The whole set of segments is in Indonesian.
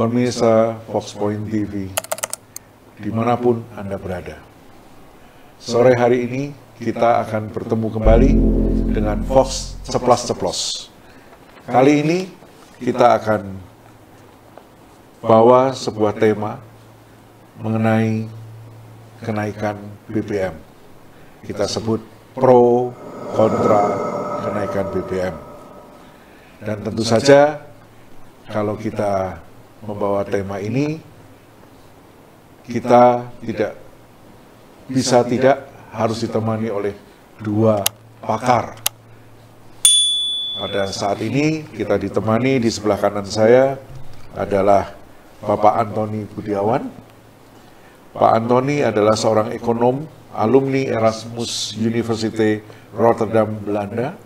Pemirsa Fox Point TV, dimanapun Anda berada. Sore hari ini kita akan bertemu kembali dengan Fox Ceplas-Ceplos. Kali ini kita akan bawa sebuah tema mengenai kenaikan BBM. Kita sebut pro kontra kenaikan BBM. Dan tentu saja kalau kita membawa tema ini, kita tidak harus ditemani oleh dua pakar. Pada saat ini kita ditemani, di sebelah kanan saya adalah Bapak Antoni Budiawan. Pak Antoni adalah seorang ekonom, alumni Erasmus University Rotterdam, Belanda,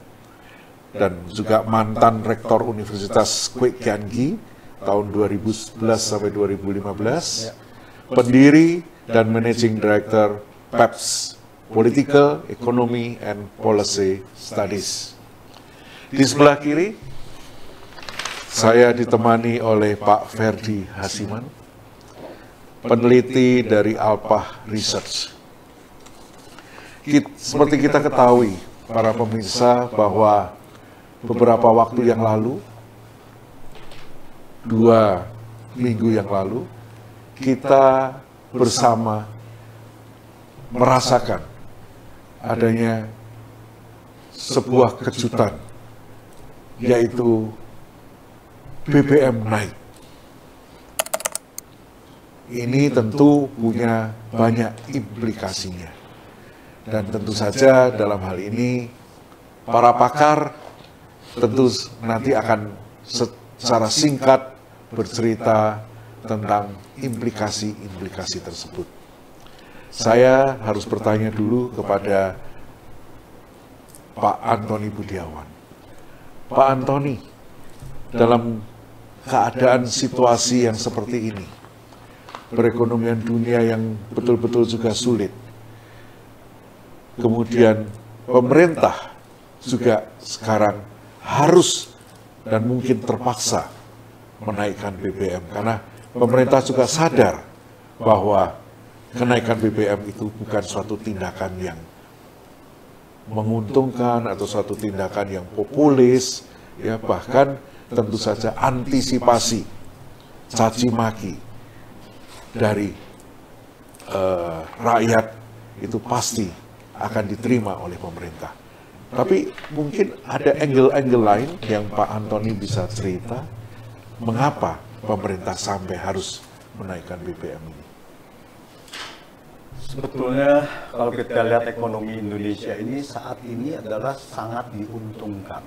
dan juga mantan rektor Universitas Kwekyangi tahun 2011 sampai 2015, pendiri dan managing director PEPS, Political Economy and Policy Studies. Di sebelah kiri, saya ditemani oleh Pak Ferdi Hasiman, peneliti dari Alpha Research. Seperti kita ketahui, para pemirsa, bahwa beberapa waktu yang lalu, 2 minggu yang lalu, kita bersama merasakan adanya sebuah kejutan, yaitu BBM naik. Ini tentu punya banyak implikasinya. Dan tentu saja dalam hal ini, para pakar tentu nanti akan secara singkat bercerita tentang implikasi-implikasi tersebut. Saya harus bertanya dulu kepada Pak Antoni Budiawan. Pak Antoni, dalam keadaan situasi yang seperti ini, perekonomian dunia yang betul-betul juga sulit, kemudian pemerintah juga sekarang harus dan mungkin terpaksa menaikkan BBM, karena pemerintah juga sadar bahwa kenaikan BBM itu bukan suatu tindakan yang menguntungkan atau suatu tindakan yang populis, ya, bahkan tentu saja antisipasi caci maki dari rakyat itu pasti akan diterima oleh pemerintah. Tapi mungkin ada angle-angle lain yang Pak Antoni bisa cerita, mengapa pemerintah sampai harus menaikkan BBM ini? Sebetulnya kalau kita lihat ekonomi Indonesia ini saat ini adalah sangat diuntungkan.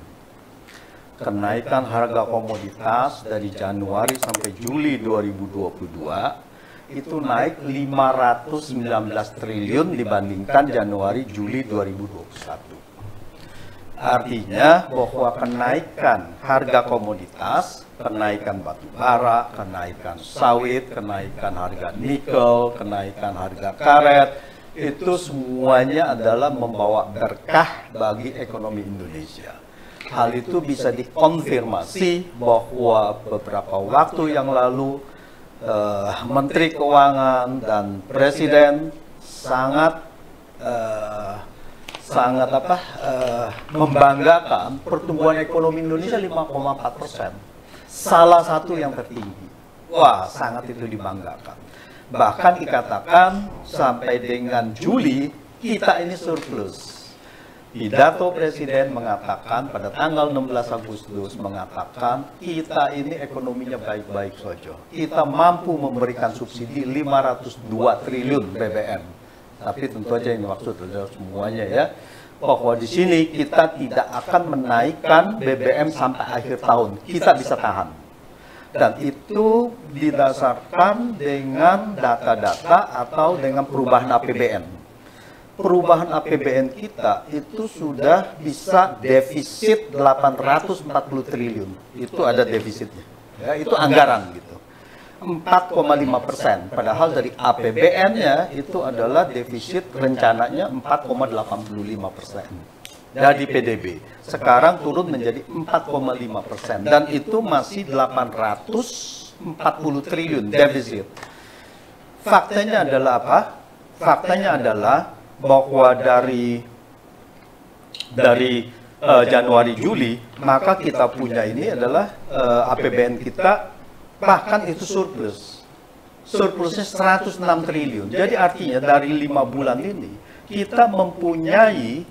Kenaikan harga komoditas dari Januari sampai Juli 2022 itu naik 519 triliun dibandingkan Januari-Juli 2021. Artinya bahwa kenaikan harga komoditas, kenaikan batu bara, kenaikan sawit, kenaikan harga nikel, kenaikan harga karet, itu semuanya adalah membawa berkah bagi ekonomi Indonesia. Hal itu bisa dikonfirmasi bahwa beberapa waktu yang lalu Menteri Keuangan dan Presiden sangat membanggakan pertumbuhan ekonomi Indonesia 5,4%. Salah satu yang tertinggi. Wah, sangat itu dibanggakan. Bahkan dikatakan sampai dengan Juli kita ini surplus. Pidato Presiden mengatakan pada tanggal 16 Agustus mengatakan kita ini ekonominya baik-baik saja. Kita mampu memberikan subsidi 502 triliun BBM. Tapi tentu aja yang dimaksud adalah semuanya, ya, bahwa di sini kita tidak akan menaikkan BBM sampai akhir tahun. Kita bisa tahan. Dan itu didasarkan dengan data-data atau dengan perubahan APBN. Perubahan APBN kita itu sudah bisa defisit 840 triliun. Itu ada defisitnya. Ya, itu anggaran gitu. 4,5%. Padahal dari APBN-nya itu adalah defisit rencananya 4,85%. Dari PDB. Sekarang turun menjadi 4,5%. Dan itu masih 840 40 triliun defisit. Faktanya adalah apa? Faktanya adalah bahwa dari Januari Juli, maka kita punya ini adalah APBN kita bahkan itu surplus. Surplusnya 106 triliun. Jadi artinya dari 5 bulan ini kita mempunyai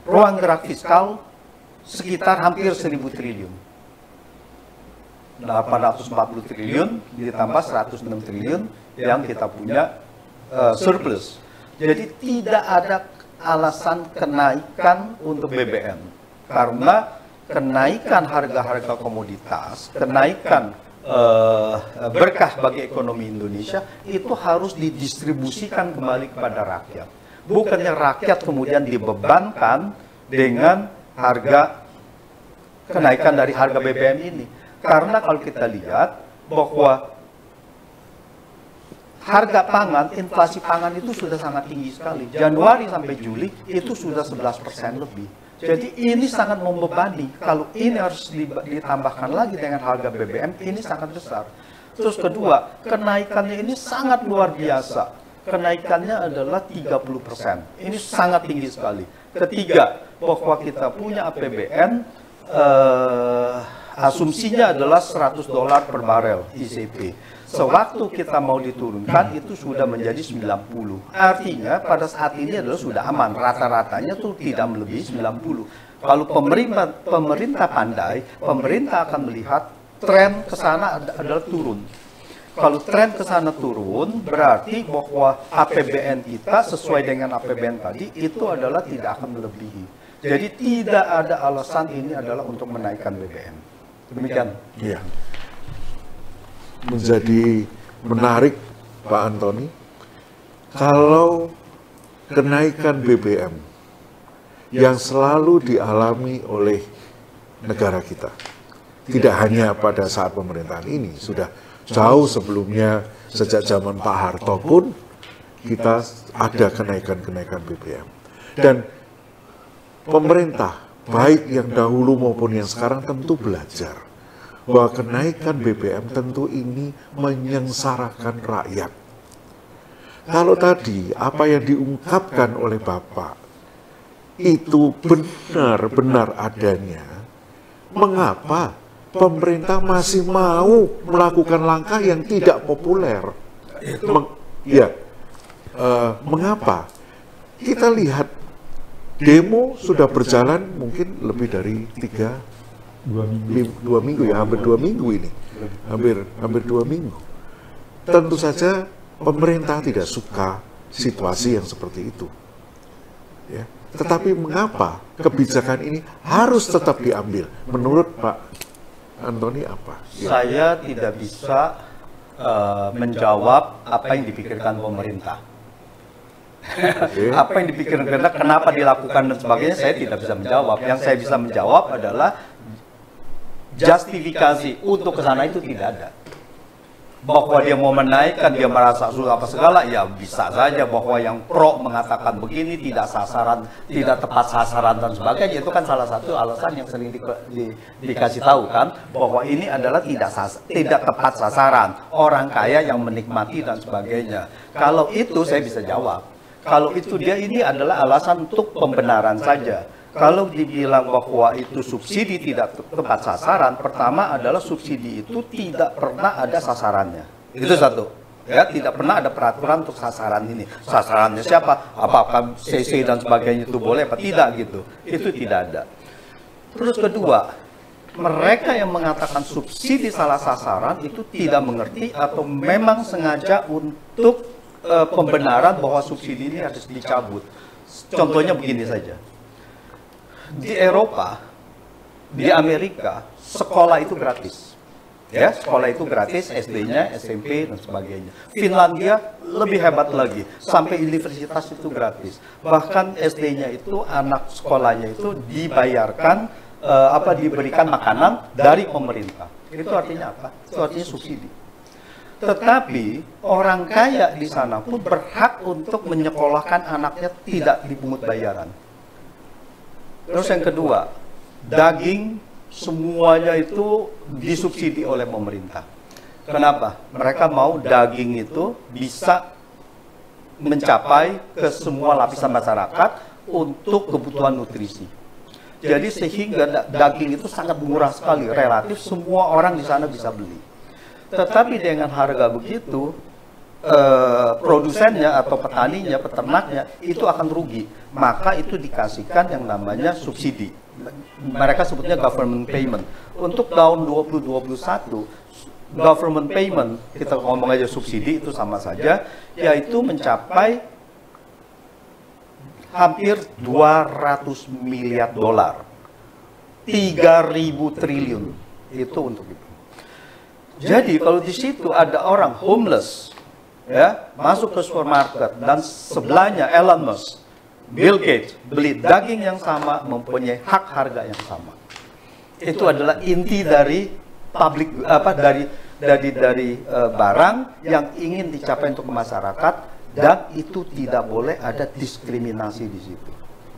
ruang gerak fiskal sekitar hampir 1.000 triliun. 840 triliun ditambah 106 triliun yang kita punya surplus. Jadi tidak ada alasan kenaikan untuk BBM karena kenaikan harga-harga komoditas, kenaikan berkah bagi ekonomi Indonesia itu harus didistribusikan kembali kepada rakyat. Bukannya rakyat kemudian dibebankan dengan harga kenaikan dari harga BBM ini. Karena kalau kita lihat bahwa harga pangan, inflasi pangan itu sudah sangat tinggi sekali. Januari sampai Juli itu sudah 11% lebih. Jadi ini sangat membebani. Kalau ini harus ditambahkan lagi dengan harga BBM, ini sangat besar. Terus kedua, kenaikannya ini sangat luar biasa. Kenaikannya adalah 30%. Ini sangat tinggi sekali. Ketiga, bahwa kita punya APBN, asumsinya adalah $100 per barel ICP. Sewaktu kita mau diturunkan itu sudah menjadi 90. Artinya pada saat ini adalah sudah aman. Rata-ratanya tuh tidak melebihi 90. Kalau pemerintah pandai, pemerintah akan melihat tren ke sana adalah turun. Kalau tren ke sana turun, berarti bahwa APBN kita sesuai dengan APBN tadi itu adalah tidak akan melebihi. Jadi tidak ada alasan ini adalah untuk menaikkan BBM. Demikian. Iya. Menjadi menarik Pak Antoni, kalau kenaikan BBM yang selalu dialami oleh negara kita, tidak hanya pada saat pemerintahan ini, sudah jauh sebelumnya, sejak zaman Pak Harto pun kita ada kenaikan-kenaikan BBM. Dan pemerintah, baik yang dahulu maupun yang sekarang tentu belajar bahwa kenaikan BBM tentu ini menyengsarakan rakyat. Kalau tadi apa yang diungkapkan oleh Bapak itu benar-benar adanya, mengapa pemerintah masih mau melakukan langkah yang tidak populer? Mengapa? Kita lihat demo sudah berjalan mungkin lebih dari 2 minggu ya, hampir 2 minggu ini, hampir 2 minggu. Tentu saja pemerintah tidak suka situasi yang seperti itu, ya. Tetapi mengapa kebijakan ini harus tetap diambil? Menurut Pak Antoni apa? Saya tidak bisa menjawab apa yang dipikirkan pemerintah. Okay. Apa yang dipikirkan kenapa dilakukan dan sebagainya saya tidak bisa menjawab. Yang saya bisa menjawab adalah justifikasi untuk ke sana itu tidak ada. Bahwa dia mau menaikkan, dia merasa sudah apa segala, ya bisa saja bahwa yang pro mengatakan begini, tidak sasaran, tidak tepat sasaran dan sebagainya. Itu kan salah satu alasan yang sering dikasih tahu kan, bahwa ini adalah tidak tepat sasaran, orang kaya yang menikmati dan sebagainya. Kalau itu saya bisa jawab. Kalau itu dia ini adalah alasan untuk pembenaran saja. Kalau dibilang bahwa itu subsidi tidak tepat sasaran, pertama adalah subsidi itu tidak pernah ada sasarannya. Itu satu. Ya, tidak pernah ada peraturan untuk sasaran ini. Sasarannya siapa? Apakah CC dan sebagainya itu boleh apa tidak gitu. Itu tidak ada. Terus kedua, mereka yang mengatakan subsidi salah sasaran itu tidak mengerti atau memang sengaja untuk pembenaran bahwa subsidi ini harus dicabut. Contohnya begini saja. Di Eropa, di Amerika, sekolah itu gratis. Ya, sekolah itu gratis, SD-nya, SMP, dan sebagainya. Finlandia lebih hebat lagi, sampai universitas itu gratis. Bahkan SD-nya itu, anak sekolahnya itu dibayarkan, diberikan makanan dari pemerintah. Itu artinya apa? Itu artinya subsidi. Tetapi orang kaya di sana pun berhak untuk menyekolahkan anaknya tidak dipungut bayaran. Terus yang kedua, daging semuanya itu disubsidi oleh pemerintah. Kenapa? Mereka mau daging itu bisa mencapai ke semua lapisan masyarakat untuk kebutuhan nutrisi. Jadi sehingga daging itu sangat murah sekali, relatif semua orang di sana bisa beli. Tetapi dengan harga begitu, produsennya atau petaninya, peternaknya itu akan rugi. Maka itu dikasihkan yang namanya subsidi. Mereka sebutnya government payment. Untuk tahun 2021, government payment, kita ngomong aja subsidi itu sama saja, yaitu mencapai hampir 200 miliar dolar. 3.000 triliun itu untuk itu. Jadi kalau di situ ada orang homeless, ya, masuk ke supermarket dan sebelahnya Elon Musk, Bill Gates beli daging yang sama, mempunyai hak harga yang sama. Itu adalah inti dari public dari barang yang ingin dicapai untuk masyarakat, dan itu tidak boleh ada diskriminasi di situ.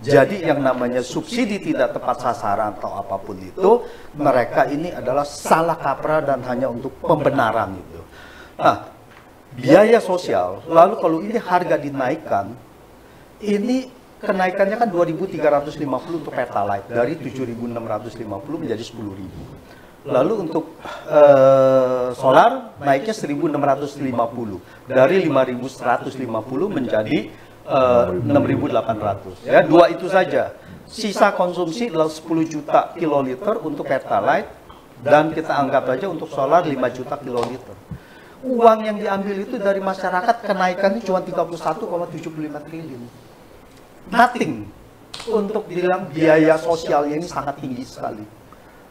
Jadi yang namanya subsidi tidak tepat sasaran atau apapun itu, mereka ini adalah salah kaprah dan hanya untuk pembenaran itu. Nah, biaya sosial, lalu kalau ini harga dinaikkan, ini kenaikannya kan 2.350 untuk Pertalite, dari 7.650 menjadi 10.000. Lalu untuk solar naiknya 1.650, dari 5.150 menjadi 6.800. Ya, dua itu saja. Sisa konsumsi adalah 10 juta kiloliter untuk Pertalite, dan kita anggap aja untuk solar 5 juta kiloliter. Uang yang diambil itu dari masyarakat, kenaikannya cuma 31,75 triliun. Nothing. Untuk bilang biaya sosialnya ini sangat tinggi sekali.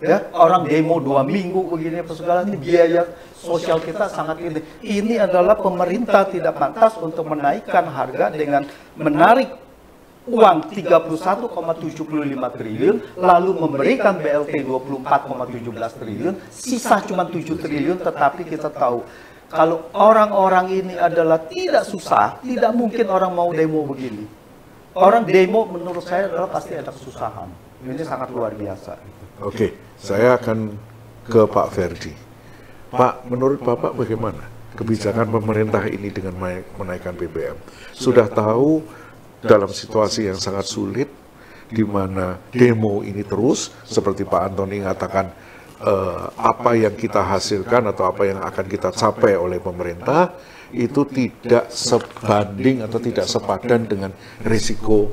Ya, orang demo 2 minggu begini apa segala, ini biaya sosial kita sangat tinggi. Ini adalah pemerintah tidak pantas untuk menaikkan harga dengan menarik uang 31,75 triliun, lalu memberikan BLT 24,17 triliun, sisa cuma 7 triliun, tetapi kita tahu kalau orang-orang ini adalah tidak susah, tidak mungkin orang mau demo begini. Orang demo menurut saya adalah pasti ada kesusahan. Ini sangat luar biasa. Oke, saya akan ke Pak Ferdi. Pak, menurut Bapak bagaimana kebijakan pemerintah ini dengan menaikkan BBM? Sudah tahu dalam situasi yang sangat sulit, di mana demo ini terus, seperti Pak Antoni mengatakan, apa yang kita hasilkan atau apa yang akan kita capai oleh pemerintah, itu tidak sebanding atau tidak sepadan dengan risiko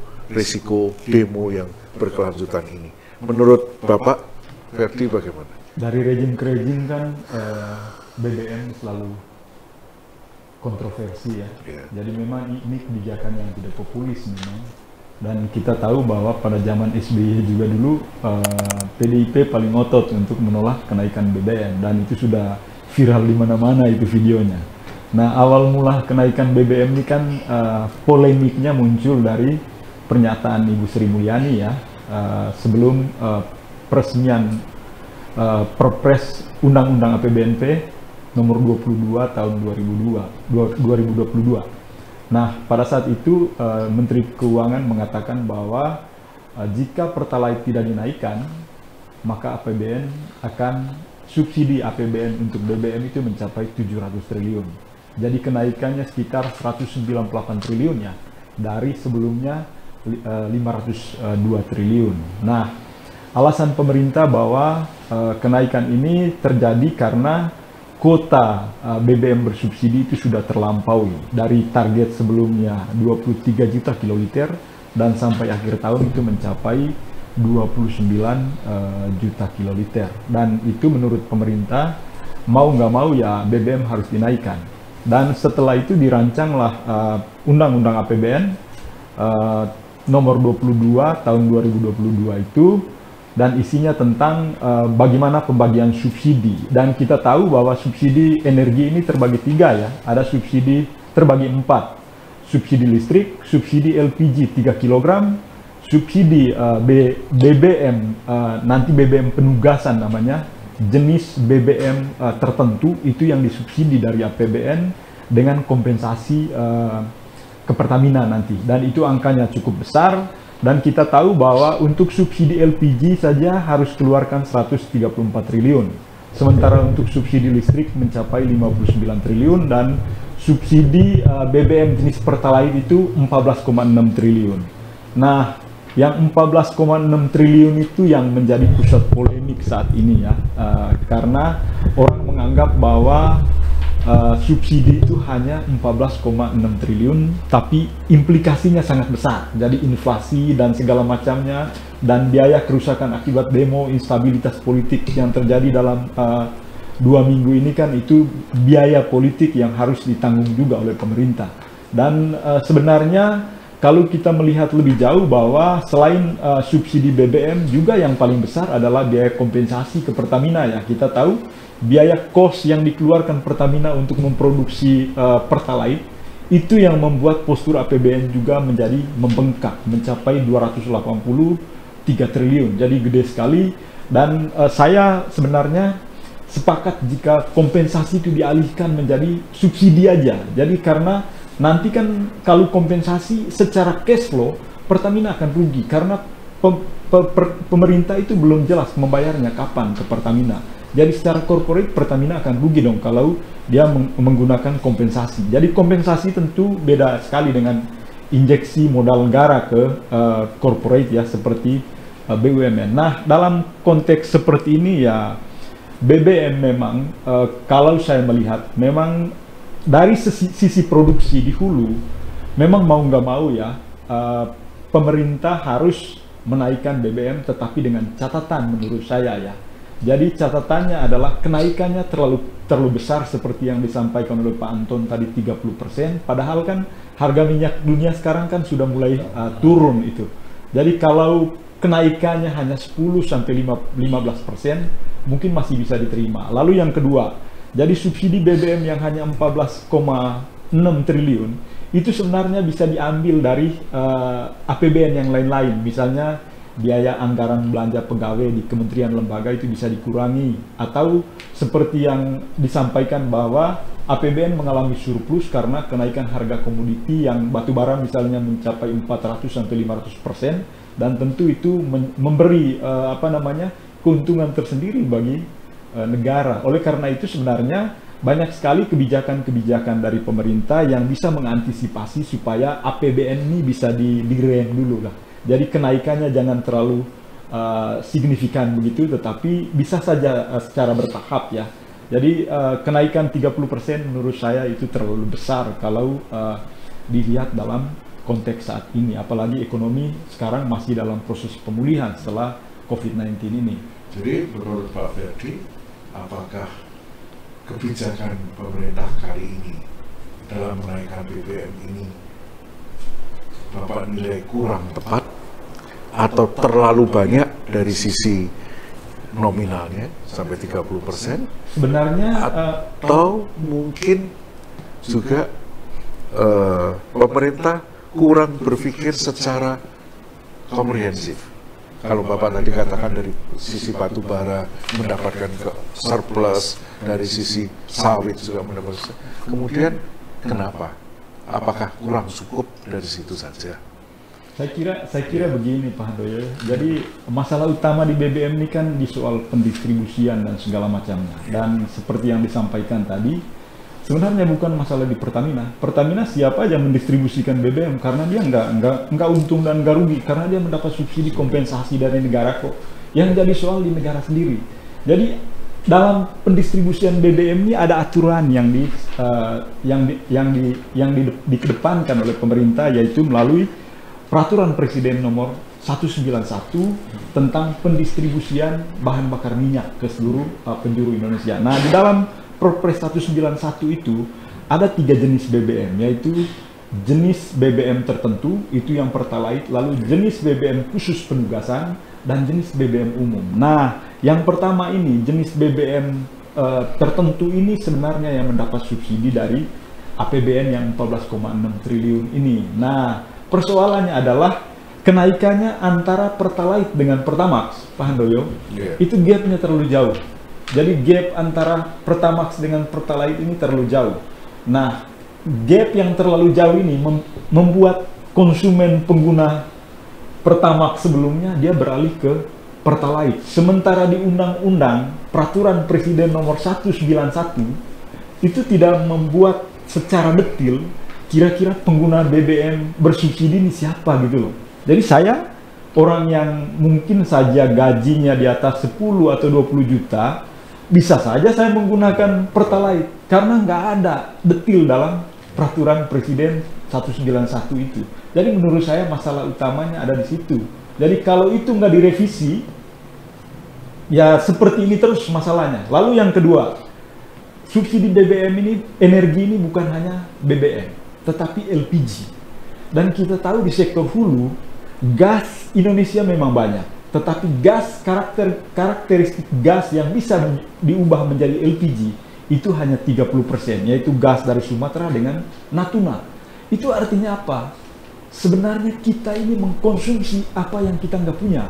demo yang berkelanjutan ini. Menurut Bapak Ferdi bagaimana? Dari rejim ke rejim kan BBM selalu kontroversi ya. Jadi memang ini kebijakan yang tidak populis memang. Dan kita tahu bahwa pada zaman SBY juga dulu PDIP paling ngotot untuk menolak kenaikan BBM, dan itu sudah viral di mana-mana itu videonya. Nah, awal mula kenaikan BBM ini kan polemiknya muncul dari pernyataan Ibu Sri Mulyani ya, sebelum peresmian Perpres Undang-Undang APBNP nomor 22 tahun 2022. Nah, pada saat itu Menteri Keuangan mengatakan bahwa jika Pertalite tidak dinaikkan, maka APBN akan subsidi APBN untuk BBM itu mencapai 700 triliun. Jadi kenaikannya sekitar 198 triliun ya, dari sebelumnya 502 triliun. Nah, alasan pemerintah bahwa kenaikan ini terjadi karena kuota BBM bersubsidi itu sudah terlampaui dari target sebelumnya 23 juta kiloliter, dan sampai akhir tahun itu mencapai 29 juta kiloliter. Dan itu menurut pemerintah, mau nggak mau ya BBM harus dinaikkan. Dan setelah itu dirancanglah Undang-Undang APBN nomor 22 tahun 2022 itu, dan isinya tentang bagaimana pembagian subsidi. Dan kita tahu bahwa subsidi energi ini terbagi 3 ya, ada subsidi terbagi 4, subsidi listrik, subsidi LPG 3 kg, subsidi BBM, nanti BBM penugasan namanya, jenis BBM tertentu itu yang disubsidi dari APBN dengan kompensasi ke Pertamina nanti, dan itu angkanya cukup besar. Dan kita tahu bahwa untuk subsidi LPG saja harus keluarkan 134 triliun. Sementara untuk subsidi listrik mencapai 59 triliun dan subsidi BBM jenis Pertalite itu 14,6 triliun. Nah, yang 14,6 triliun itu yang menjadi pusat polemik saat ini ya. Karena orang menganggap bahwa subsidi itu hanya 14,6 triliun, tapi implikasinya sangat besar. Jadi inflasi dan segala macamnya, dan biaya kerusakan akibat demo, instabilitas politik yang terjadi dalam 2 minggu ini kan itu biaya politik yang harus ditanggung juga oleh pemerintah. Dan sebenarnya kalau kita melihat lebih jauh bahwa selain subsidi BBM juga yang paling besar adalah biaya kompensasi ke Pertamina ya. Kita tahu biaya kos yang dikeluarkan Pertamina untuk memproduksi Pertalite itu yang membuat postur APBN juga menjadi membengkak, mencapai 283 triliun. Jadi gede sekali, dan saya sebenarnya sepakat jika kompensasi itu dialihkan menjadi subsidi aja. Jadi karena nanti kan kalau kompensasi secara cash flow Pertamina akan rugi karena pemerintah itu belum jelas membayarnya kapan ke Pertamina. Jadi secara corporate Pertamina akan rugi dong kalau dia menggunakan kompensasi. Jadi kompensasi tentu beda sekali dengan injeksi modal negara ke corporate ya, seperti BUMN. Nah, dalam konteks seperti ini ya BBM memang kalau saya melihat memang dari sisi produksi di hulu memang mau nggak mau ya pemerintah harus menaikkan BBM, tetapi dengan catatan menurut saya ya. Jadi catatannya adalah kenaikannya terlalu besar seperti yang disampaikan oleh Pak Anton tadi 30%, padahal kan harga minyak dunia sekarang kan sudah mulai turun itu. Jadi kalau kenaikannya hanya 10-15% mungkin masih bisa diterima. Lalu yang kedua, jadi subsidi BBM yang hanya 14,6 triliun itu sebenarnya bisa diambil dari APBN yang lain-lain, misalnya biaya anggaran belanja pegawai di kementerian lembaga itu bisa dikurangi, atau seperti yang disampaikan bahwa APBN mengalami surplus karena kenaikan harga komoditi yang batubara misalnya mencapai 400-500%, dan tentu itu memberi keuntungan tersendiri bagi negara. Oleh karena itu sebenarnya banyak sekali kebijakan-kebijakan dari pemerintah yang bisa mengantisipasi supaya APBN ini bisa direm dulu lah. Jadi kenaikannya jangan terlalu signifikan begitu, tetapi bisa saja secara bertahap ya. Jadi kenaikan 30% menurut saya itu terlalu besar kalau dilihat dalam konteks saat ini. Apalagi ekonomi sekarang masih dalam proses pemulihan setelah COVID-19 ini. Jadi menurut Pak Ferdi, apakah kebijakan pemerintah kali ini dalam menaikkan BBM ini Bapak nilai kurang tepat atau terlalu banyak dari sisi nominalnya sampai 30%? Sebenarnya atau mungkin juga pemerintah kurang berpikir secara komprehensif. Kalau Bapak tadi katakan dari sisi batu bara mendapatkan surplus, dari sisi sawit juga mendapatkan. Kemudian kenapa? Apakah kurang cukup dari situ saja? Saya kira begini Pak Handoyo. Jadi masalah utama di BBM ini kan di soal pendistribusian dan segala macamnya. Dan seperti yang disampaikan tadi, sebenarnya bukan masalah di Pertamina. Pertamina siapa aja mendistribusikan BBM karena dia nggak untung dan nggak rugi, karena dia mendapat subsidi kompensasi dari negara kok. Yang jadi soal di negara sendiri. Jadi dalam pendistribusian BBM ini ada aturan yang dikedepankan oleh pemerintah, yaitu melalui Peraturan Presiden nomor 191 tentang pendistribusian bahan bakar minyak ke seluruh penjuru Indonesia. Nah, di dalam Perpres 191 itu ada 3 jenis BBM, yaitu jenis BBM tertentu, itu yang Pertalite, lalu jenis BBM khusus penugasan, dan jenis BBM umum. Nah, yang pertama ini, jenis BBM tertentu ini sebenarnya yang mendapat subsidi dari APBN yang 14,6 triliun ini. Nah, persoalannya adalah kenaikannya antara Pertalite dengan Pertamax, Pak Handoyo, itu gapnya terlalu jauh. Jadi gap antara Pertamax dengan Pertalite ini terlalu jauh. Nah, gap yang terlalu jauh ini membuat konsumen pengguna Pertamax sebelumnya dia beralih ke Pertalite. Sementara di Undang-Undang Peraturan Presiden Nomor 191 itu tidak membuat secara detail kira-kira pengguna BBM bersubsidi ini siapa gitu loh. Jadi saya orang yang mungkin saja gajinya di atas 10 atau 20 juta, bisa saja saya menggunakan Pertalite karena nggak ada detail dalam Peraturan Presiden 191 itu. Jadi menurut saya masalah utamanya ada di situ. Jadi kalau itu nggak direvisi, ya seperti ini terus masalahnya. Lalu yang kedua, subsidi BBM ini, energi ini bukan hanya BBM, tetapi LPG. Dan kita tahu di sektor hulu, gas Indonesia memang banyak. Tetapi gas, karakteristik gas yang bisa diubah menjadi LPG, itu hanya 30%, yaitu gas dari Sumatera dengan Natuna. Itu artinya apa? Sebenarnya kita ini mengkonsumsi apa yang kita nggak punya.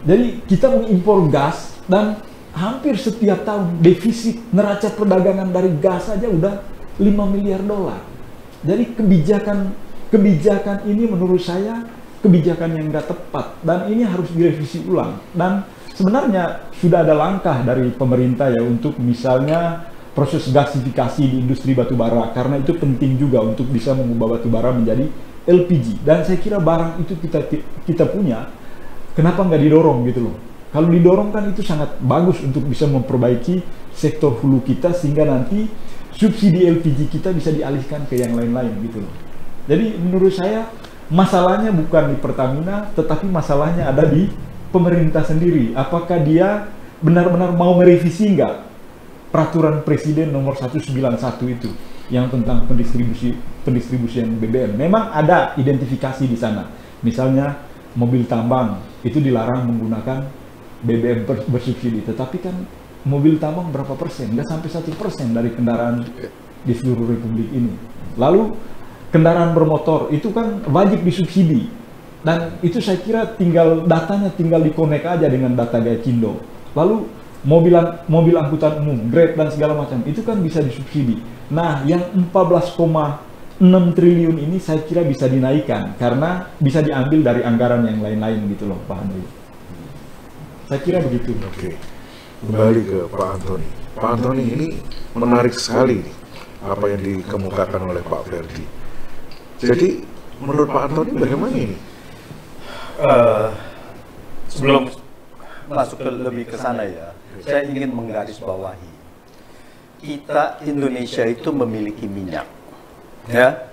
Jadi kita mengimpor gas dan hampir setiap tahun defisit neraca perdagangan dari gas saja udah 5 miliar dolar. Jadi kebijakan ini menurut saya kebijakan yang nggak tepat dan ini harus direvisi ulang. Dan sebenarnya sudah ada langkah dari pemerintah ya untuk misalnya proses gasifikasi di industri batubara, karena itu penting juga untuk bisa mengubah batubara menjadi LPG. Dan saya kira barang itu kita punya, kenapa nggak didorong gitu loh. Kalau didorong kan itu sangat bagus untuk bisa memperbaiki sektor hulu kita, sehingga nanti subsidi LPG kita bisa dialihkan ke yang lain-lain gitu loh. Jadi menurut saya masalahnya bukan di Pertamina, tetapi masalahnya ada di pemerintah sendiri. Apakah dia benar-benar mau merevisi nggak Peraturan Presiden Nomor 191 itu yang tentang pendistribusian BBM? Memang ada identifikasi di sana. Misalnya mobil tambang itu dilarang menggunakan BBM bersubsidi, tetapi kan mobil tambang berapa persen? Nggak sampai 1% dari kendaraan di seluruh Republik ini. Lalu kendaraan bermotor itu kan wajib disubsidi, dan itu saya kira datanya tinggal dikonek aja dengan data Gaikindo. Lalu mobil angkutan umum, Grab dan segala macam itu kan bisa disubsidi. Nah, yang 14,6 triliun ini saya kira bisa dinaikkan karena bisa diambil dari anggaran yang lain-lain gitu loh, Pak Andri. Saya kira begitu. Oke. Kembali ke Pak Antoni. Pak Antoni, ini menarik sekali nih, apa yang dikemukakan oleh Pak Ferdi. Jadi menurut Pak Antoni bagaimana ini? Sebelum masuk lebih ke sana ya, saya ingin menggarisbawahi, kita Indonesia itu memiliki minyak, ya.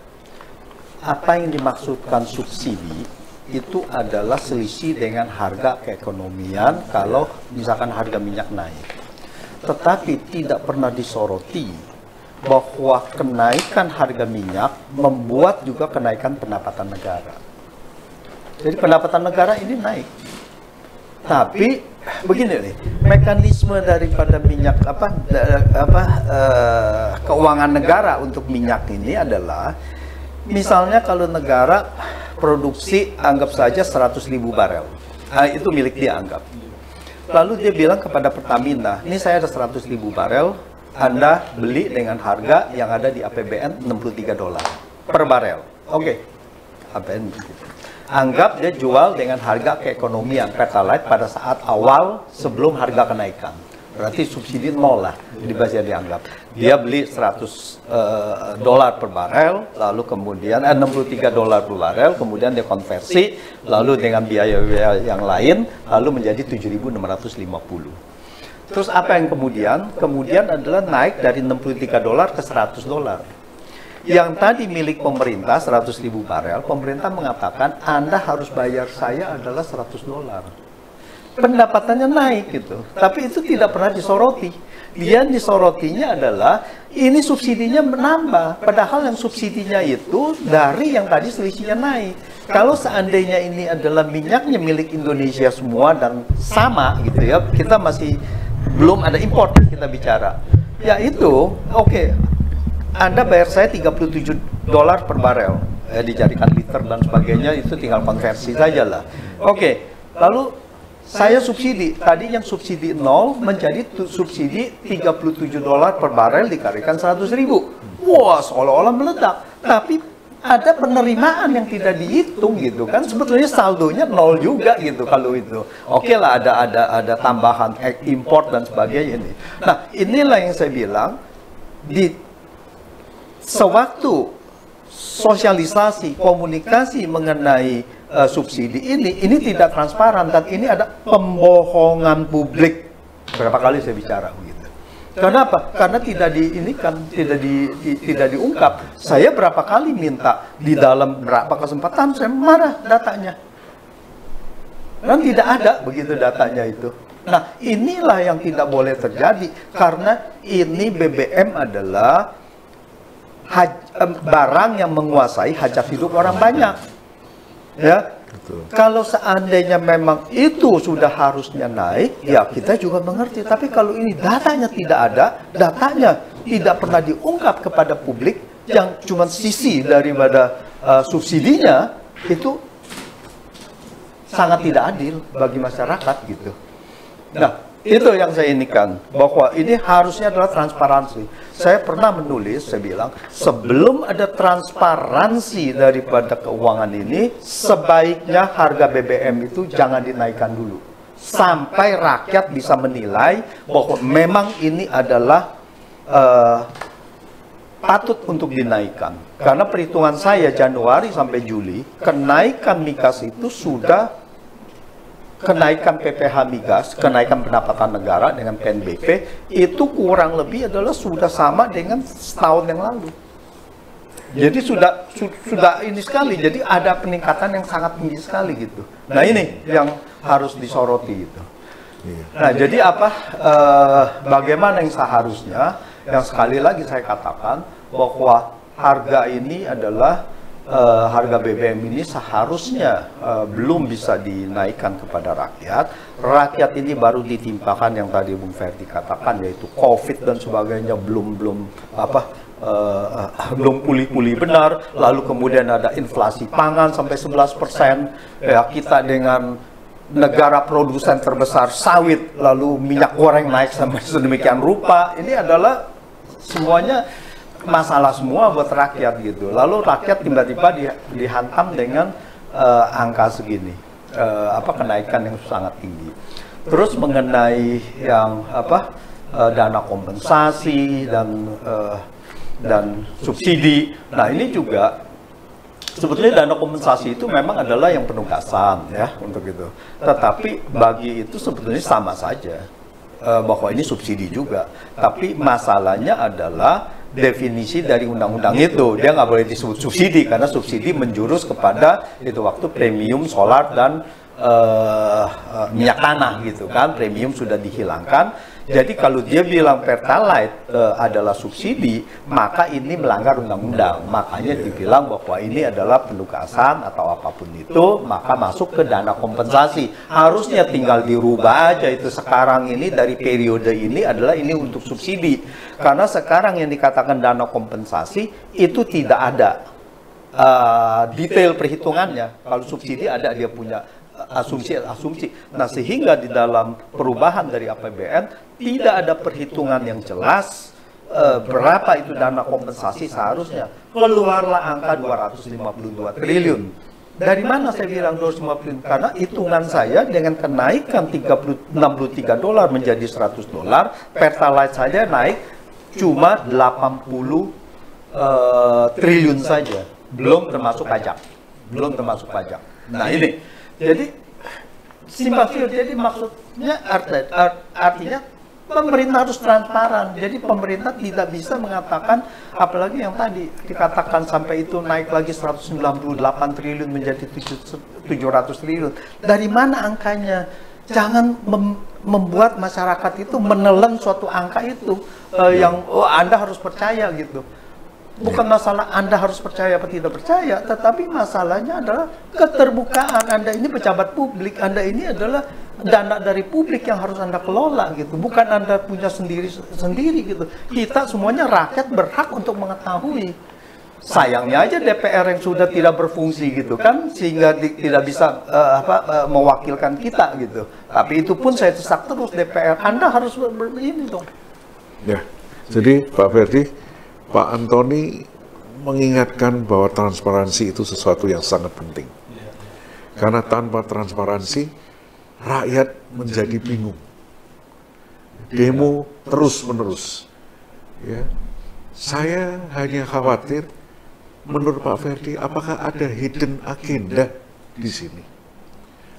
Apa yang dimaksudkan subsidi itu adalah selisih dengan harga keekonomian kalau misalkan harga minyak naik. Tetapi tidak pernah disoroti bahwa kenaikan harga minyak membuat juga kenaikan pendapatan negara. Jadi pendapatan negara ini naik. Tapi begini nih, mekanisme daripada minyak keuangan negara untuk minyak ini adalah, misalnya kalau negara produksi anggap saja 100.000 barel, itu milik dia anggap. Lalu dia bilang kepada Pertamina, ini saya ada 100.000 barel, Anda beli dengan harga yang ada di APBN $63 per barel. Oke, APBN begitu. Anggap dia jual dengan harga keekonomian Pertalite pada saat awal sebelum harga kenaikan. Berarti subsidi nol lah, yang dianggap. Dia beli $100 per barel, lalu kemudian $63 per barel, kemudian dia konversi, lalu dengan biaya-biaya yang lain, lalu menjadi 7.650. Terus apa yang kemudian? Kemudian adalah naik dari $63 ke $100. Yang tadi milik pemerintah 100.000 barel, pemerintah mengatakan Anda harus bayar saya adalah $100. Pendapatannya naik gitu. Tapi itu tidak pernah disoroti. Yang disorotinya adalah ini subsidinya menambah. Padahal yang subsidinya itu dari yang tadi selisihnya naik. Kalau seandainya ini adalah minyaknya milik Indonesia semua dan sama gitu ya, kita masih belum ada import kita bicara. Ya itu, oke. Anda bayar saya $37 per barel, dijadikan liter dan sebagainya, itu tinggal konversi saja lah. Oke, lalu saya subsidi, tadi yang subsidi 0 menjadi subsidi $37 per barel dikalikan 100.000. Wah, seolah-olah meledak. Tapi ada penerimaan yang tidak dihitung gitu kan, sebetulnya saldonya nol juga gitu kalau itu. Oke lah, ada tambahan import dan sebagainya ini. Nah, inilah yang saya bilang, di sewaktu sosialisasi komunikasi mengenai subsidi ini tidak transparan, dan ini ada pembohongan publik. Berapa kali saya bicara begitu. Kenapa? Karena tidak tidak diungkap. Saya berapa kali minta di dalam berapa kesempatan saya marah datanya. Dan tidak ada begitu datanya itu. Nah, inilah yang tidak boleh terjadi, karena ini BBM adalah barang yang menguasai hajat hidup orang banyak. Ya. Betul. Kalau seandainya memang itu sudah harusnya naik, ya kita juga mengerti. Tapi kalau ini datanya tidak ada, datanya tidak pernah diungkap kepada publik, yang cuma sisi daripada subsidinya, itu sangat tidak adil bagi masyarakat gitu. Nah, itu yang saya inikan, bahwa ini harusnya adalah transparansi. Saya pernah menulis, saya bilang, sebelum ada transparansi daripada keuangan ini, sebaiknya harga BBM itu jangan dinaikkan dulu. Sampai rakyat bisa menilai bahwa memang ini adalah patut untuk dinaikkan. Karena perhitungan saya Januari sampai Juli, kenaikan migas itu sudah, kenaikan PPh migas, kenaikan pendapatan negara dengan PNBP, itu kurang lebih adalah sudah sama dengan setahun yang lalu. Jadi sudah ini sekali, jadi ada peningkatan yang sangat tinggi sekali gitu. Nah, ini yang harus disoroti itu. Nah, jadi apa, bagaimana yang seharusnya, yang sekali lagi saya katakan bahwa harga ini adalah harga BBM ini seharusnya belum bisa dinaikkan kepada rakyat. Rakyat ini baru ditimpakan yang tadi Bung Ferdi katakan, yaitu COVID dan sebagainya belum pulih-pulih benar. Lalu kemudian ada inflasi pangan sampai 11%. Ya, kita dengan negara produsen terbesar sawit, lalu minyak goreng naik sampai sedemikian rupa. Ini adalah semuanya masalah semua buat rakyat gitu. Lalu rakyat tiba-tiba dihantam dengan angka segini, kenaikan yang sangat tinggi. Terus mengenai yang dana kompensasi dan subsidi. Nah, ini juga sebetulnya dana kompensasi itu memang adalah yang penugasan ya untuk itu. Tetapi bagi itu sebetulnya sama saja, bahwa ini subsidi juga. Tapi masalahnya adalah definisi dari undang-undang itu. Dia nggak boleh disebut subsidi, karena subsidi menjurus kepada itu waktu premium solar dan minyak tanah gitu kan. Premium sudah dihilangkan. Jadi kalau dia bilang Pertalite adalah subsidi, maka ini melanggar undang-undang. Makanya dibilang bahwa ini adalah penugasan atau apapun itu, maka masuk ke dana kompensasi. Harusnya tinggal dirubah aja itu sekarang ini, dari periode ini adalah ini untuk subsidi. Karena sekarang yang dikatakan dana kompensasi itu tidak ada detail perhitungannya. Kalau subsidi ada, dia punya asumsi. Nah, sehingga di dalam perubahan dari APBN tidak ada perhitungan yang jelas berapa itu dana kompensasi seharusnya. Keluarlah angka 252 triliun. Dari mana saya bilang 250 triliun? Karena hitungan saya dengan kenaikan $63 menjadi $100, Pertalite saja naik cuma 80 triliun saja. Belum termasuk pajak. Nah, ini. Jadi simpang siur. Jadi maksudnya artinya pemerintah harus transparan. Jadi pemerintah tidak bisa mengatakan, apalagi yang tadi dikatakan sampai itu naik lagi 198 triliun menjadi 700 triliun. Dari mana angkanya? Jangan membuat masyarakat itu menelan suatu angka itu yang Anda harus percaya gitu. Bukan masalah Anda harus percaya atau tidak percaya, tetapi masalahnya adalah keterbukaan. Anda ini pejabat publik, Anda ini adalah dana dari publik yang harus Anda kelola gitu. Bukan Anda punya sendiri gitu. Kita semuanya rakyat berhak untuk mengetahui. Sayangnya aja DPR yang sudah tidak berfungsi gitu kan, sehingga tidak bisa mewakilkan kita gitu. Tapi itu pun saya desak terus DPR, Anda harus begini dong. Ya, jadi Pak Ferdi, Pak Antoni mengingatkan bahwa transparansi itu sesuatu yang sangat penting. Karena tanpa transparansi, rakyat menjadi bingung. Demo terus-menerus. Ya. Saya hanya khawatir, menurut Pak Ferdi, apakah ada hidden agenda di sini?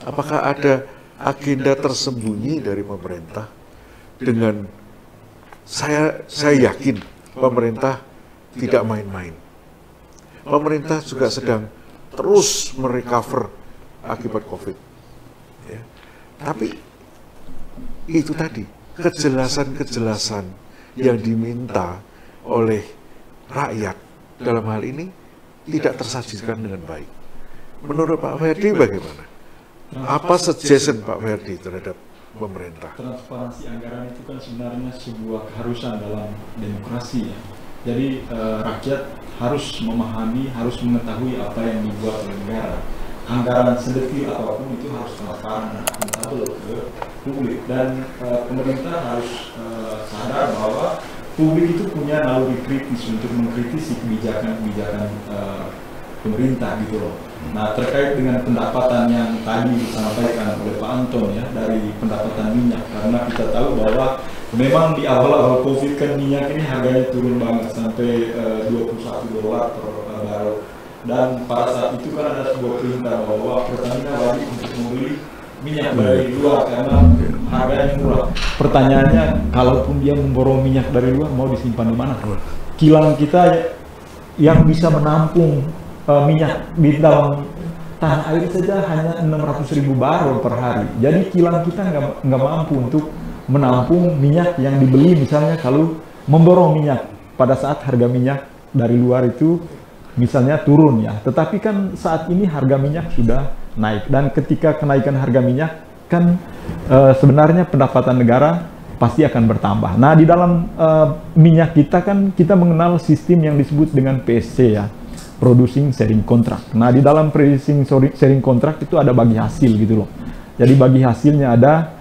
Apakah ada agenda tersembunyi dari pemerintah? Dengan saya yakin pemerintah tidak main-main. Pemerintah juga sedang terus merecover akibat COVID. Ya. Tapi itu tadi, kejelasan-kejelasan yang diminta oleh rakyat dalam hal ini tidak tersajikan dengan baik. Menurut Pak Ferdi bagaimana? Apa suggestion Pak Ferdi terhadap pemerintah? Transparansi anggaran itu kan sebenarnya sebuah keharusan dalam demokrasi ya. Jadi rakyat harus memahami, harus mengetahui apa yang dibuat oleh negara. Anggaran sedetil apapun itu harus transparan dan akuntabel ke publik, dan pemerintah harus sadar bahwa publik itu punya naluri kritis untuk mengkritisi kebijakan-kebijakan pemerintah gitu loh. Nah, terkait dengan pendapatan yang tadi disampaikan oleh Pak Anton ya, dari pendapatan minyak, karena kita tahu bahwa memang di awal-awal COVID kan minyak ini harganya turun banget sampai $21 per barrel. Dan pada saat itu kan ada sebuah perintah bahwa Pertamina wajib untuk membeli minyak dari luar karena harganya murah. Pertanyaannya, kalaupun dia memborong minyak dari luar, mau disimpan di mana? Kilang kita yang bisa menampung minyak di dalam tanah air saja hanya 600.000 barrel per hari. Jadi kilang kita nggak mampu untuk menampung minyak yang dibeli, misalnya kalau memborong minyak pada saat harga minyak dari luar itu misalnya turun ya. Tetapi kan saat ini harga minyak sudah naik, dan ketika kenaikan harga minyak kan sebenarnya pendapatan negara pasti akan bertambah. Nah, di dalam minyak kita kan kita mengenal sistem yang disebut dengan PSC ya, Producing Sharing Contract. Nah, di dalam Producing Sharing Contract itu ada bagi hasil gitu loh. Jadi bagi hasilnya ada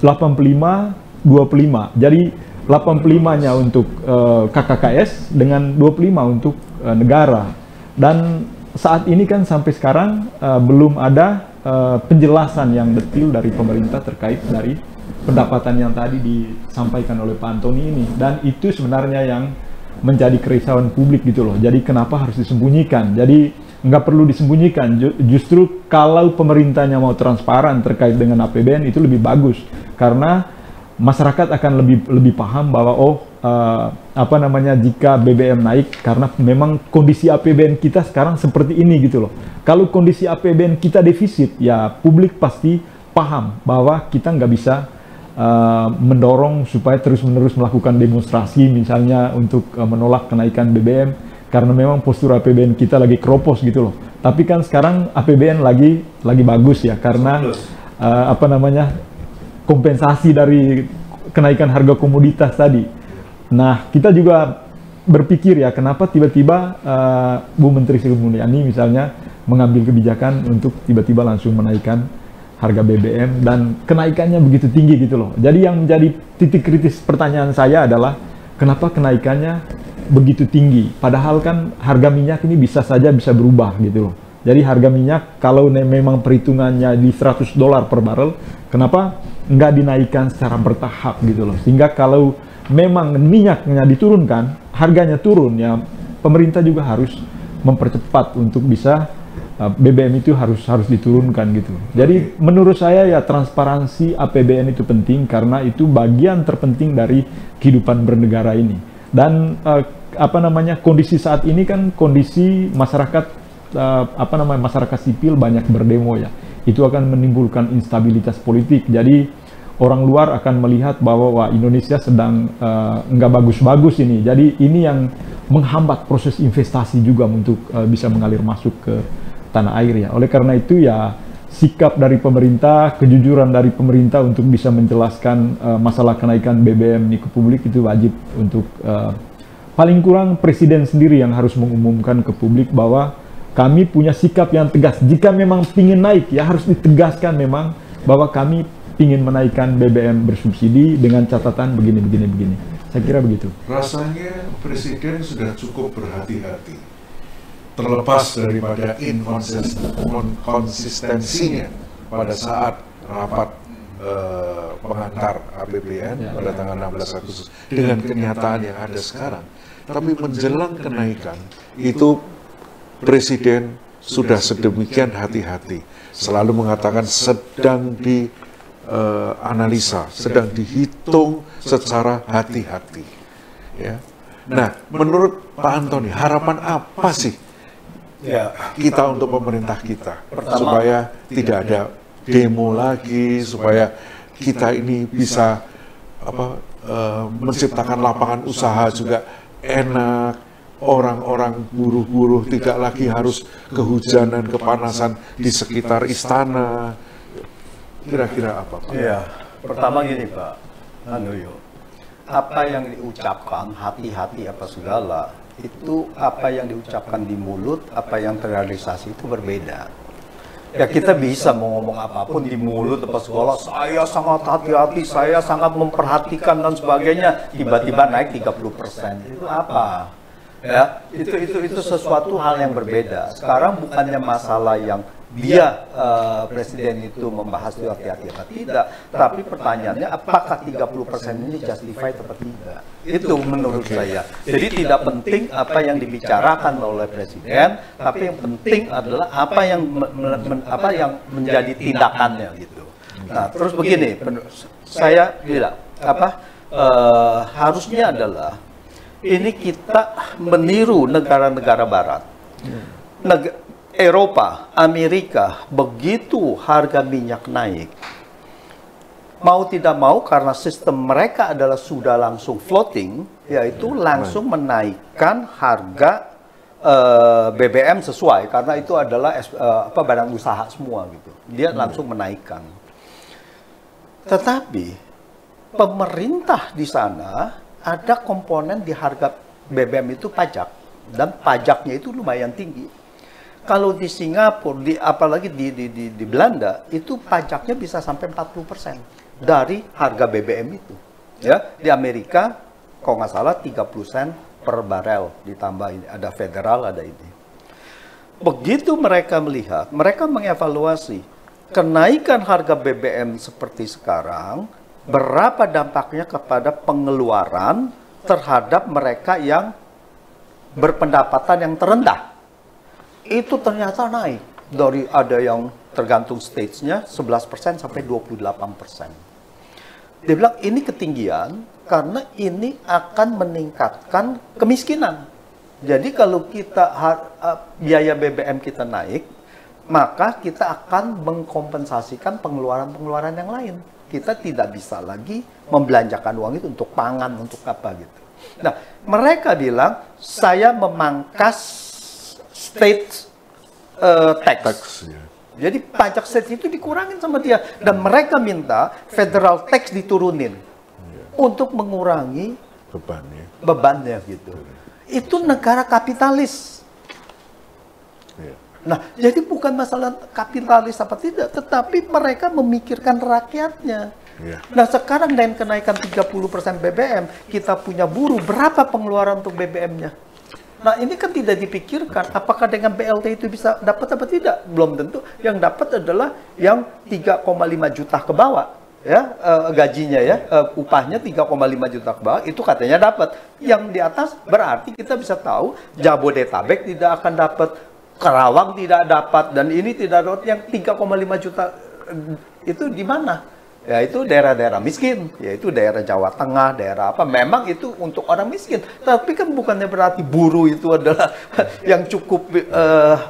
85-25. Jadi 85-nya untuk KKKS dengan 25 untuk negara. Dan saat ini kan sampai sekarang belum ada penjelasan yang detail dari pemerintah terkait dari pendapatan yang tadi disampaikan oleh Pak Antoni ini. Dan itu sebenarnya yang menjadi kerisauan publik gitu loh. Jadi kenapa harus disembunyikan? Jadi nggak perlu disembunyikan. Justru kalau pemerintahnya mau transparan terkait dengan APBN itu lebih bagus, karena masyarakat akan lebih paham bahwa jika BBM naik karena memang kondisi APBN kita sekarang seperti ini gitu loh. Kalau kondisi APBN kita defisit, ya publik pasti paham bahwa kita nggak bisa mendorong supaya terus-menerus melakukan demonstrasi misalnya untuk menolak kenaikan BBM karena memang postur APBN kita lagi keropos gitu loh. Tapi kan sekarang APBN lagi bagus ya, karena kompensasi dari kenaikan harga komoditas tadi. Nah, kita juga berpikir ya, kenapa tiba-tiba Bu Menteri Sri Mulyani misalnya mengambil kebijakan untuk tiba-tiba langsung menaikkan harga BBM dan kenaikannya begitu tinggi gitu loh. Jadi yang menjadi titik kritis pertanyaan saya adalah kenapa kenaikannya begitu tinggi? Padahal kan harga minyak ini bisa berubah gitu loh. Jadi harga minyak kalau memang perhitungannya di $100 per barrel, kenapa nggak dinaikkan secara bertahap gitu loh? Sehingga kalau memang minyaknya diturunkan, harganya turun ya, pemerintah juga harus mempercepat untuk bisa BBM itu harus diturunkan gitu. Jadi menurut saya ya transparansi APBN itu penting karena itu bagian terpenting dari kehidupan bernegara ini. Dan kondisi saat ini kan kondisi masyarakat masyarakat sipil banyak berdemo ya. Itu akan menimbulkan instabilitas politik. Jadi orang luar akan melihat bahwa wah, Indonesia sedang nggak bagus-bagus ini. Jadi ini yang menghambat proses investasi juga untuk bisa mengalir masuk ke tanah air ya. Oleh karena itu ya sikap dari pemerintah, kejujuran dari pemerintah untuk bisa menjelaskan masalah kenaikan BBM ini ke publik itu wajib untuk paling kurang presiden sendiri yang harus mengumumkan ke publik bahwa kami punya sikap yang tegas. Jika memang ingin naik ya harus ditegaskan memang bahwa kami ingin menaikkan BBM bersubsidi dengan catatan begini. Saya kira begitu. Rasanya Presiden sudah cukup berhati-hati, terlepas daripada inkonsistensinya pada saat rapat pengantar APBN pada tanggal 16 Agustus dengan kenyataan yang ada sekarang. Tapi menjelang kenaikan itu Presiden sudah sedemikian hati-hati, selalu mengatakan sedang dianalisa, sedang dihitung secara hati-hati. Ya. Nah, menurut Pak Antoni, harapan apa sih kita untuk pemerintah kita? Supaya tidak ada demo lagi, supaya kita ini bisa menciptakan lapangan usaha juga enak, orang-orang buruh-buruh tidak lagi harus kehujanan, kepanasan di sekitar istana. Kira-kira apa, Pak? Iya, pertama gini Pak, apa yang diucapkan, hati-hati apa segala, itu apa yang diucapkan di mulut, apa yang terrealisasi itu berbeda. Ya kita bisa mau ngomong apapun di mulut apa segala, saya sangat hati-hati, saya sangat memperhatikan dan sebagainya, tiba-tiba naik 30%. Itu apa? Ya, itu sesuatu hal yang berbeda. Sekarang bukannya masalah yang dia Presiden itu membahas itu hati-hati apa tidak, tapi pertanyaannya apakah 30% ini justified atau tidak? Itu menurut saya. Jadi tidak penting apa yang dibicarakan oleh Presiden, tapi yang penting adalah apa yang menjadi tindakannya gitu. Nah, terus begini, saya bilang harusnya adalah ini kita meniru negara-negara Barat. Eropa, Amerika, begitu harga minyak naik, mau tidak mau karena sistem mereka adalah sudah langsung floating, yaitu langsung menaikkan harga BBM sesuai, karena itu adalah barang usaha semua gitu. Dia langsung menaikkan. Tetapi pemerintah di sana ada komponen di harga BBM itu pajak, dan pajaknya itu lumayan tinggi. Kalau di Singapura, apalagi di Belanda, itu pajaknya bisa sampai 40% dari harga BBM itu. Ya, di Amerika, kalau nggak salah 30 sen per barel ditambah ini, ada federal, ada ini. Begitu mereka melihat, mereka mengevaluasi kenaikan harga BBM seperti sekarang, berapa dampaknya kepada pengeluaran terhadap mereka yang berpendapatan yang terendah. Itu ternyata naik dari ada yang tergantung stage-nya 11% sampai 28%. Dia bilang ini ketinggian karena ini akan meningkatkan kemiskinan. Jadi kalau kita biaya BBM kita naik, maka kita akan mengkompensasikan pengeluaran-pengeluaran yang lain. Kita tidak bisa lagi membelanjakan uang itu untuk pangan, untuk apa gitu. Nah, mereka bilang saya memangkas state tax. Jadi pajak state itu dikurangin sama dia, dan mereka minta federal tax diturunin untuk mengurangi bebannya gitu. Itu negara kapitalis. Nah, jadi bukan masalah kapitalis apa tidak, tetapi mereka memikirkan rakyatnya. Nah, sekarang dengan kenaikan 30% BBM, kita punya buruh, berapa pengeluaran untuk BBM-nya? Nah, ini kan tidak dipikirkan, apakah dengan BLT itu bisa dapat apa tidak? Belum tentu. Yang dapat adalah yang 3,5 juta ke bawah, ya, gajinya ya, upahnya 3,5 juta ke bawah, itu katanya dapat. Yang di atas berarti kita bisa tahu Jabodetabek tidak akan dapat, Karawang tidak dapat, dan ini tidak dapat. Yang 3,5 juta itu di mana? Yaitu daerah-daerah miskin, yaitu daerah Jawa Tengah, daerah apa, memang itu untuk orang miskin. Tapi kan bukannya berarti buruh itu adalah yang cukup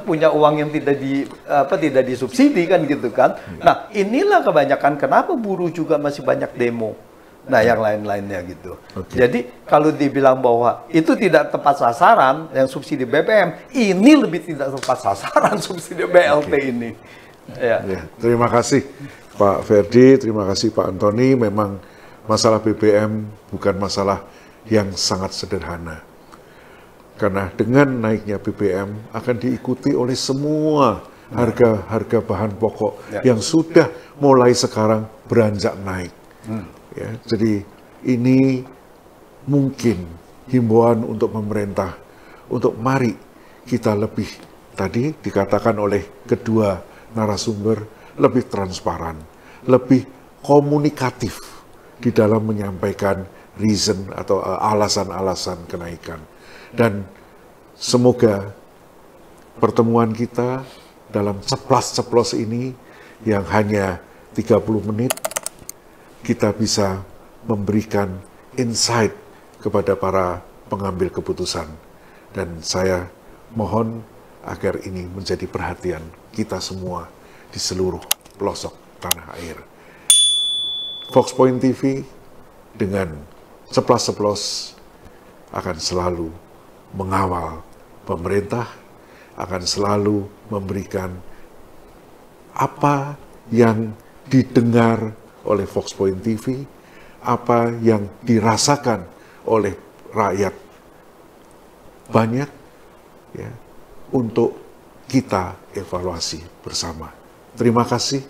punya uang yang tidak disubsidi kan gitu kan. Nah, inilah kebanyakan kenapa buruh juga masih banyak demo. Nah, yang lain-lainnya gitu. Jadi kalau dibilang bahwa itu tidak tepat sasaran yang subsidi BBM, ini lebih tidak tepat sasaran subsidi BLT ini. Ya, terima kasih Pak Ferdi, terima kasih Pak Antoni. Memang masalah BBM bukan masalah yang sangat sederhana. Karena dengan naiknya BBM akan diikuti oleh semua harga-harga bahan pokok yang sudah mulai sekarang beranjak naik. Ya, jadi ini mungkin himbauan untuk pemerintah, untuk mari kita lebih, tadi dikatakan oleh kedua narasumber, lebih transparan, lebih komunikatif di dalam menyampaikan reason atau alasan-alasan kenaikan. Dan semoga pertemuan kita dalam ceplas-ceplos ini yang hanya 30 menit, kita bisa memberikan insight kepada para pengambil keputusan. Dan saya mohon agar ini menjadi perhatian kita semua di seluruh pelosok tanah air. Fox Point TV dengan ceplas-ceplos akan selalu mengawal pemerintah, akan selalu memberikan apa yang didengar oleh Fox Point TV, apa yang dirasakan oleh rakyat banyak, ya, untuk kita evaluasi bersama. Terima kasih.